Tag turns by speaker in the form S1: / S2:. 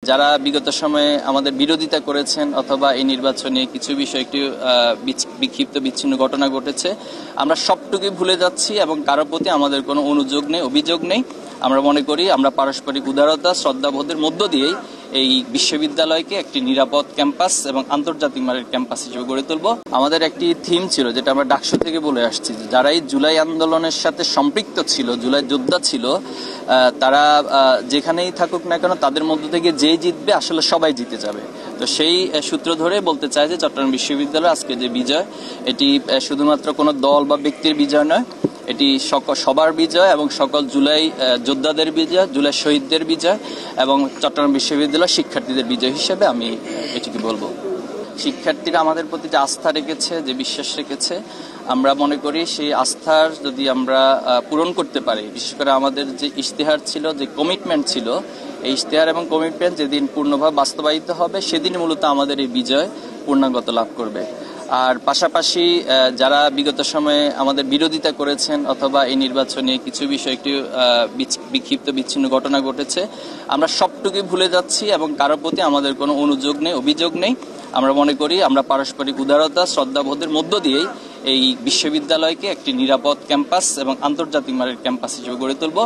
S1: যারা বিগত সময়ে আমাদের বিরোধিতা করেছেন অথবা এই নির্বাচনে কিছু বিষয় একটু বিক্ষিপ্ত বিচ্ছিন্ন ঘটনা ঘটেছে, আমরা সবটুকুই ভুলে যাচ্ছি এবং কারোর প্রতি আমাদের কোনো অনুযোগ নেই, অভিযোগ নেই। আমরা মনে করি আমরা পারস্পরিক উদারতা, শ্রদ্ধাবোধের মধ্য দিয়েই এই বিশ্ববিদ্যালয়কে একটি নিরাপদ ক্যাম্পাস এবং আন্তর্জাতিক মানের ক্যাম্পাস হিসেবে গড়ে তুলব। আমাদের একটি থিম ছিল, যেটা আমরা ডাকসু থেকে বলে আসছি, যারা এই জুলাই আন্দোলনের সাথে সম্পৃক্ত ছিল, জুলাই যোদ্ধা ছিল, তারা যেখানেই থাকুক না কেন তাদের মধ্য থেকে যে জিতবে আসলে সবাই জিতে যাবে। তো সেই সূত্র ধরে বলতে চাই যে চট্টগ্রাম বিশ্ববিদ্যালয় আজকে যে বিজয়, এটি শুধুমাত্র কোনো দল বা ব্যক্তির বিজয় নয়, এটি সবার বিজয় এবং সকল জুলাই যোদ্ধাদের বিজয়, জুলাই শহীদদের বিজয় এবং চট্টগ্রাম বিশ্ববিদ্যালয় শিক্ষার্থীদের বিজয় হিসেবে আমি এটিকে বলবো। শিক্ষার্থীরা আমাদের প্রতি যে আস্থা রেখেছে, যে বিশ্বাস রেখেছে, আমরা মনে করি সেই আস্থার যদি আমরা পূরণ করতে পারি, বিশেষ করে আমাদের যে ইশতেহার ছিল, যে কমিটমেন্ট ছিল, এই ইশতেহার এবং কমিটমেন্ট যেদিন পূর্ণভাবে বাস্তবায়িত হবে সেদিন মূলত আমাদের এই বিজয় পূর্ণাঙ্গতা লাভ করবে। আর পাশাপাশি যারা বিগত সময়ে আমাদের বিরোধিতা করেছেন অথবা এই নির্বাচনে কিছু বিষয় একটু বিক্ষিপ্ত বিচ্ছিন্ন ঘটনা ঘটেছে, আমরা সবটুকুই ভুলে যাচ্ছি এবং কারোর প্রতি আমাদের কোনো অনুযোগ নেই, অভিযোগ নেই। আমরা মনে করি আমরা পারস্পরিক উদারতা, শ্রদ্ধাবোধের মধ্য দিয়েই এই বিশ্ববিদ্যালয়কে একটি নিরাপদ ক্যাম্পাস এবং আন্তর্জাতিক মানের ক্যাম্পাস হিসেবে গড়ে তুলব।